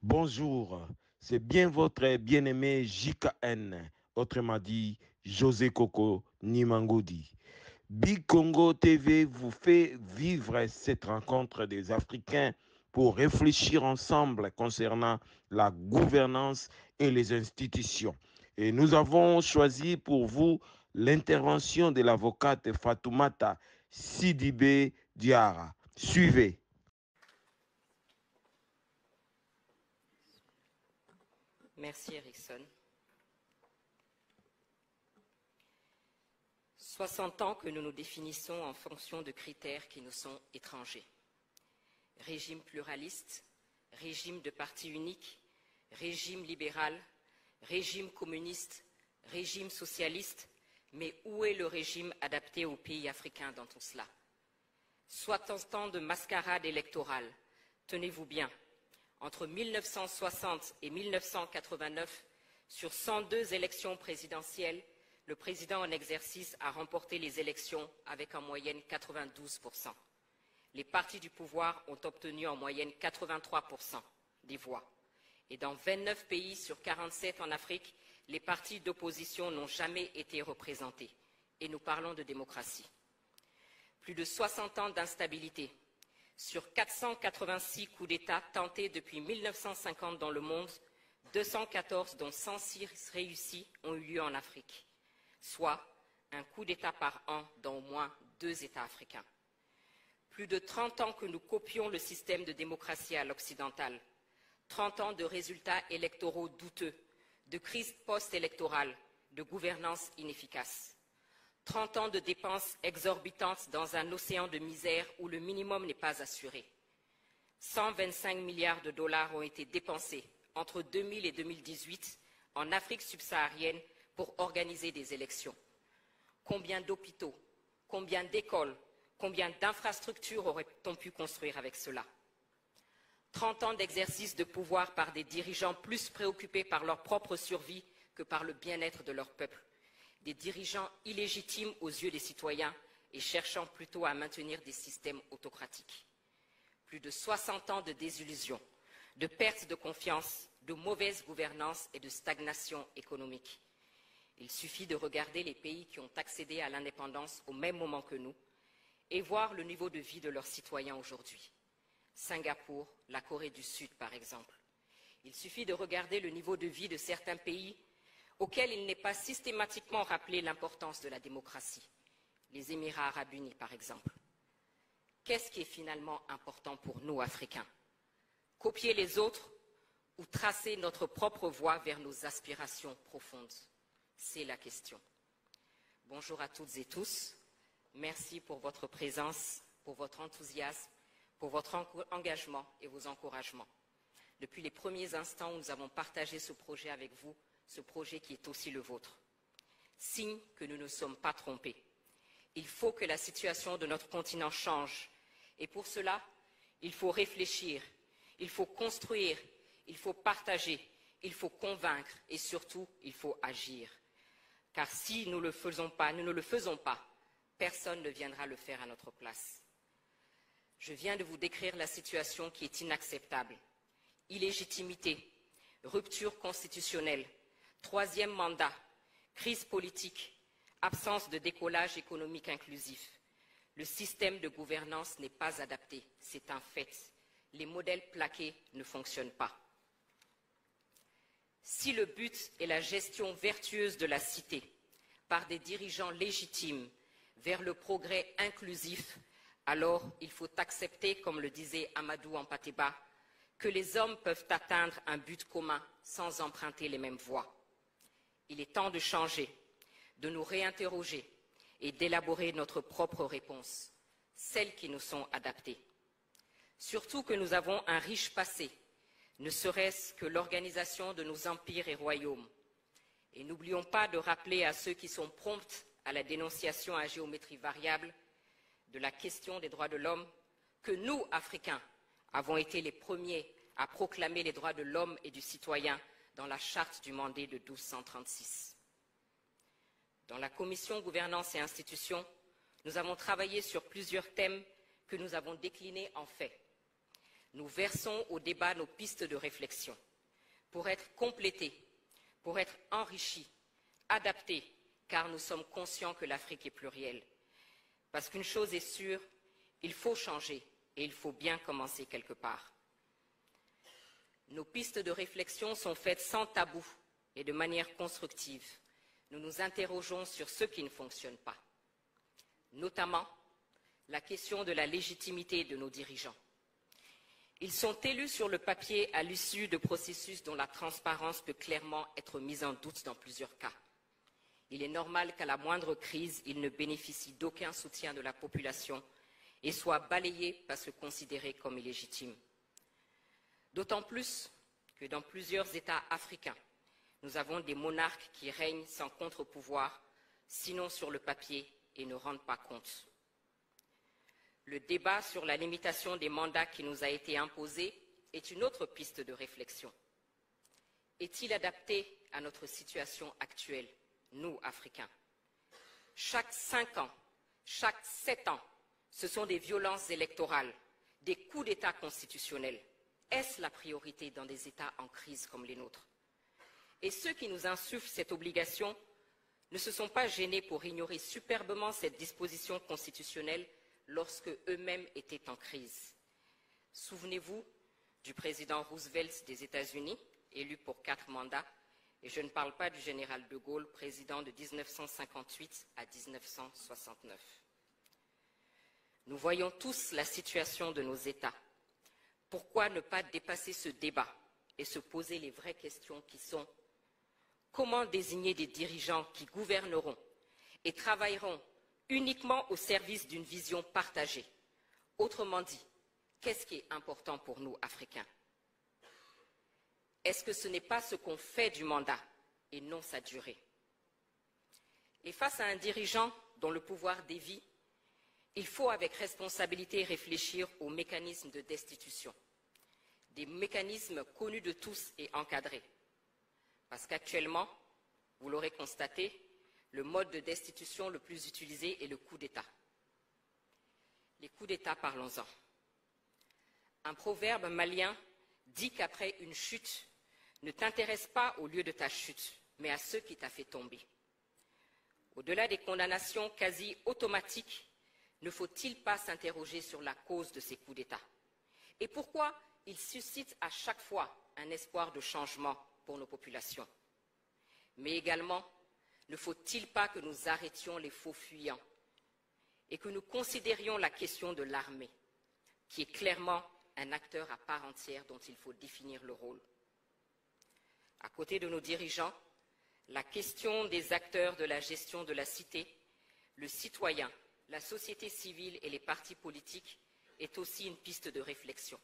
Bonjour, c'est bien votre bien-aimé JKN, autrement dit José Coco Nimangodi. Big Congo TV vous fait vivre cette rencontre des Africains pour réfléchir ensemble concernant la gouvernance et les institutions. Et nous avons choisi pour vous l'intervention de l'avocate Fatoumata Sidibé Diara. Suivez. Merci Erickson. 60 ans que nous nous définissons en fonction de critères qui nous sont étrangers. Régime pluraliste, régime de parti unique, régime libéral, régime communiste, régime socialiste, mais où est le régime adapté aux pays africains dans tout cela? 60 ans de mascarade électorale, tenez-vous bien, entre 1960 et 1989, sur 102 élections présidentielles, le président en exercice a remporté les élections avec en moyenne 92%. Les partis du pouvoir ont obtenu en moyenne 83% des voix. Et dans 29 pays sur 47 en Afrique, les partis d'opposition n'ont jamais été représentés. Et nous parlons de démocratie. Plus de 60 ans d'instabilité. Sur 486 coups d'État tentés depuis 1950 dans le monde, 214 dont 106 réussis ont eu lieu en Afrique, soit un coup d'État par an dans au moins 2 États africains. Plus de 30 ans que nous copions le système de démocratie à l'occidental, 30 ans de résultats électoraux douteux, de crise post-électorale, de gouvernance inefficace. 30 ans de dépenses exorbitantes dans un océan de misère où le minimum n'est pas assuré. 125 milliards de dollars ont été dépensés entre 2000 et 2018 en Afrique subsaharienne pour organiser des élections. Combien d'hôpitaux, combien d'écoles, combien d'infrastructures aurait-on pu construire avec cela? 30 ans d'exercice de pouvoir par des dirigeants plus préoccupés par leur propre survie que par le bien-être de leur peuple. Des dirigeants illégitimes aux yeux des citoyens et cherchant plutôt à maintenir des systèmes autocratiques. Plus de 60 ans de désillusion, de perte de confiance, de mauvaise gouvernance et de stagnation économique. Il suffit de regarder les pays qui ont accédé à l'indépendance au même moment que nous et voir le niveau de vie de leurs citoyens aujourd'hui. Singapour, la Corée du Sud par exemple. Il suffit de regarder le niveau de vie de certains pays auxquels il n'est pas systématiquement rappelé l'importance de la démocratie. Les Émirats arabes unis, par exemple. Qu'est-ce qui est finalement important pour nous, Africains? Copier les autres ou tracer notre propre voie vers nos aspirations profondes? C'est la question. Bonjour à toutes et tous. Merci pour votre présence, pour votre enthousiasme, pour votre engagement et vos encouragements. Depuis les premiers instants où nous avons partagé ce projet avec vous, ce projet qui est aussi le vôtre. Signe que nous ne sommes pas trompés. Il faut que la situation de notre continent change. Et pour cela, il faut réfléchir, il faut construire, il faut partager, il faut convaincre et surtout, il faut agir. Car si nous ne le faisons pas, personne ne viendra le faire à notre place. Je viens de vous décrire la situation qui est inacceptable. Illégitimité, rupture constitutionnelle, 3e mandat, crise politique, absence de décollage économique inclusif. Le système de gouvernance n'est pas adapté, c'est un fait. Les modèles plaqués ne fonctionnent pas. Si le but est la gestion vertueuse de la cité par des dirigeants légitimes vers le progrès inclusif, alors il faut accepter, comme le disait Amadou Hampâté-Bâ, que les hommes peuvent atteindre un but commun sans emprunter les mêmes voies. Il est temps de changer, de nous réinterroger et d'élaborer notre propre réponse, celles qui nous sont adaptées. Surtout que nous avons un riche passé, ne serait-ce que l'organisation de nos empires et royaumes. Et n'oublions pas de rappeler à ceux qui sont prompts à la dénonciation à géométrie variable de la question des droits de l'homme que nous, Africains, avons été les premiers à proclamer les droits de l'homme et du citoyen dans la charte du Mandé de 1236. Dans la commission Gouvernance et Institutions, nous avons travaillé sur plusieurs thèmes que nous avons déclinés en faits. nous versons au débat nos pistes de réflexion pour être complétées, pour être enrichies, adaptées, car nous sommes conscients que l'Afrique est plurielle. Parce qu'une chose est sûre, il faut changer et il faut bien commencer quelque part. Nos pistes de réflexion sont faites sans tabou et de manière constructive. Nous nous interrogeons sur ce qui ne fonctionne pas, notamment la question de la légitimité de nos dirigeants. Ils sont élus sur le papier à l'issue de processus dont la transparence peut clairement être mise en doute dans plusieurs cas. Il est normal qu'à la moindre crise, ils ne bénéficient d'aucun soutien de la population et soient balayés parce que considérés comme illégitimes. D'autant plus que dans plusieurs États africains, nous avons des monarques qui règnent sans contre-pouvoir, sinon sur le papier, et ne rendent pas compte. Le débat sur la limitation des mandats qui nous a été imposé est une autre piste de réflexion. Est-il adapté à notre situation actuelle, nous, Africains? Chaque 5 ans, chaque 7 ans, ce sont des violences électorales, des coups d'État constitutionnels. Est-ce la priorité dans des États en crise comme les nôtres? Et ceux qui nous insufflent cette obligation ne se sont pas gênés pour ignorer superbement cette disposition constitutionnelle lorsque eux-mêmes étaient en crise. Souvenez-vous du président Roosevelt des États-Unis, élu pour 4 mandats, et je ne parle pas du général de Gaulle, président de 1958 à 1969. Nous voyons tous la situation de nos États. Pourquoi ne pas dépasser ce débat et se poser les vraies questions qui sont: comment désigner des dirigeants qui gouverneront et travailleront uniquement au service d'une vision partagée? Autrement dit, qu'est-ce qui est important pour nous, Africains? Est-ce que ce n'est pas ce qu'on fait du mandat et non sa durée? Et face à un dirigeant dont le pouvoir dévie, il faut avec responsabilité réfléchir aux mécanismes de destitution, des mécanismes connus de tous et encadrés. Parce qu'actuellement, vous l'aurez constaté, le mode de destitution le plus utilisé est le coup d'État. Les coups d'État, parlons-en. Un proverbe malien dit qu'après une chute, ne t'intéresse pas au lieu de ta chute, mais à ceux qui t'a fait tomber. Au-delà des condamnations quasi automatiques, ne faut-il pas s'interroger sur la cause de ces coups d'État? Et pourquoi ils suscitent à chaque fois un espoir de changement pour nos populations? Mais également, ne faut-il pas que nous arrêtions les faux fuyants et que nous considérions la question de l'armée, qui est clairement un acteur à part entière dont il faut définir le rôle? À côté de nos dirigeants, la question des acteurs de la gestion de la cité, le citoyen, la société civile et les partis politiques est aussi une piste de réflexion.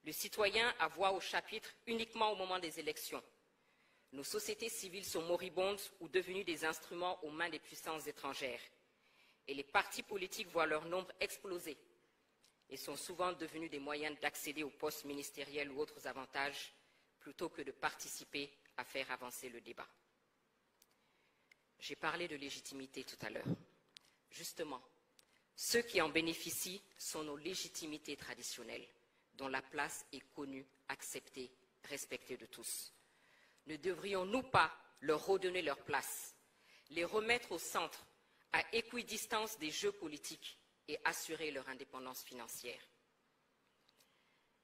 Le citoyen a voix au chapitre uniquement au moment des élections. Nos sociétés civiles sont moribondes ou devenues des instruments aux mains des puissances étrangères. Et les partis politiques voient leur nombre exploser et sont souvent devenus des moyens d'accéder aux postes ministériels ou autres avantages plutôt que de participer à faire avancer le débat. J'ai parlé de légitimité tout à l'heure. Justement, ceux qui en bénéficient sont nos légitimités traditionnelles, dont la place est connue, acceptée, respectée de tous. Ne devrions-nous pas leur redonner leur place, les remettre au centre, à équidistance des jeux politiques et assurer leur indépendance financière?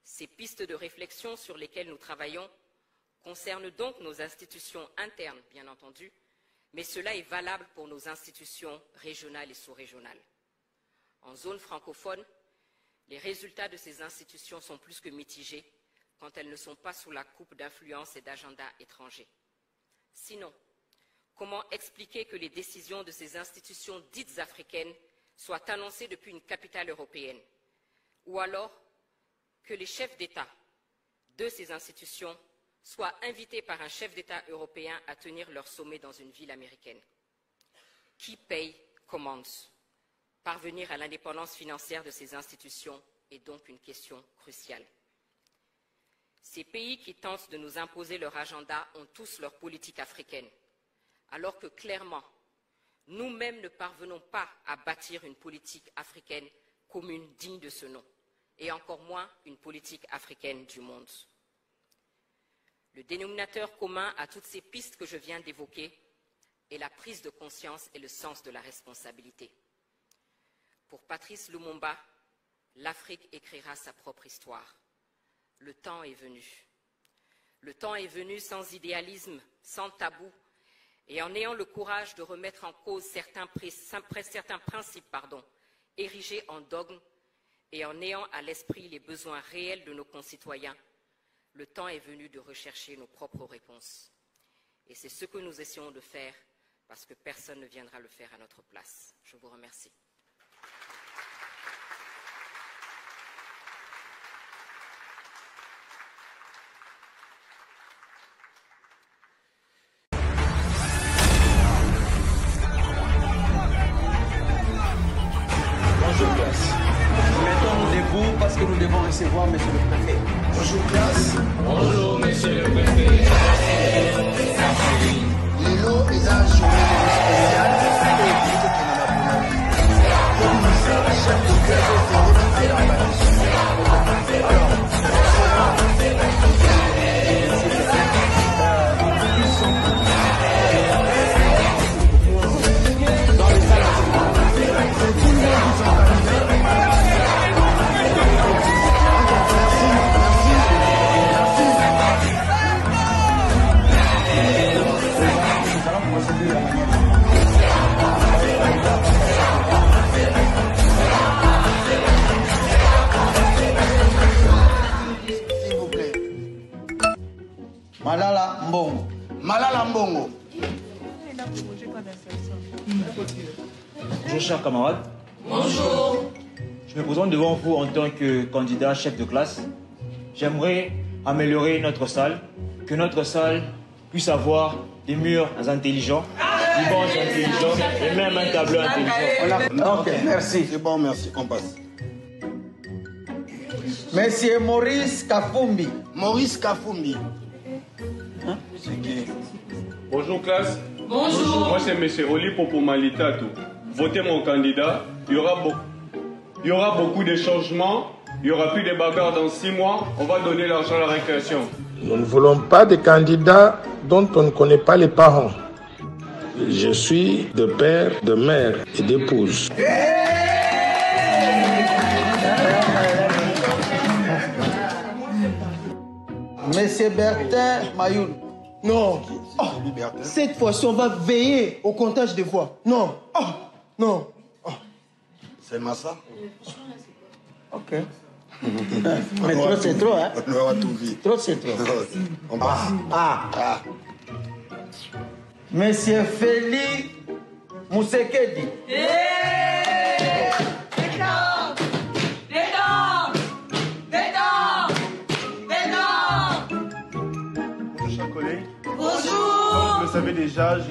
Ces pistes de réflexion sur lesquelles nous travaillons concernent donc nos institutions internes, bien entendu, mais cela est valable pour nos institutions régionales et sous-régionales. En zone francophone, les résultats de ces institutions sont plus que mitigés quand elles ne sont pas sous la coupe d'influences et d'agendas étrangers. Sinon, comment expliquer que les décisions de ces institutions dites africaines soient annoncées depuis une capitale européenne? Ou alors que les chefs d'État de ces institutions soient invités par un chef d'État européen à tenir leur sommet dans une ville américaine? Qui paye commande? Parvenir à l'indépendance financière de ces institutions est donc une question cruciale. Ces pays qui tentent de nous imposer leur agenda ont tous leur politique africaine, alors que clairement, nous-mêmes ne parvenons pas à bâtir une politique africaine commune digne de ce nom. et encore moins une politique africaine du monde. Le dénominateur commun à toutes ces pistes que je viens d'évoquer est la prise de conscience et le sens de la responsabilité. Pour Patrice Lumumba, l'Afrique écrira sa propre histoire. Le temps est venu. Le temps est venu sans idéalisme, sans tabou, et en ayant le courage de remettre en cause certains principes érigés en dogme, et en ayant à l'esprit les besoins réels de nos concitoyens, le temps est venu de rechercher nos propres réponses. Et c'est ce que nous essayons de faire, parce que personne ne viendra le faire à notre place. Je vous remercie. Bonjour classe. Mettons-nous debout parce que nous devons recevoir monsieur le préfet. Bonjour classe. Bonjour monsieur le préfet. Lelo est un journée spéciale comme nous chef de club Malala Mbongo. Malala Mbongo. Bonjour chers camarades. Bonjour. Je me présente devant vous en tant que candidat chef de classe. J'aimerais améliorer notre salle, que notre salle puisse avoir des murs intelligents, des bancs intelligents et même un tableau intelligent. Ok, merci. C'est bon, merci. On passe. Monsieur Maurice Kafumbi. Maurice Kafumbi. C'est qui? Bonjour classe. Bonjour. Moi c'est monsieur Oli Popomalitatou. Votez mon candidat. Il y aura beaucoup de changements. Il n'y aura plus de bagarres dans 6 mois. On va donner l'argent à la récréation. Nous ne voulons pas de candidats dont on ne connaît pas les parents. Je suis de père, de mère et d'épouse. Monsieur Bertin Mayoul. Non. Oh, cette fois-ci, on va veiller au comptage des voix. Non. Oh, non. Oh. C'est Massa. Ok. Mais trop, c'est trop, hein? On va tout vite. Trop, c'est trop. On passe. Ah. Monsieur Félix Moussekedi. Bonjour chers collègues. Bonjour. Comme vous le savez déjà, je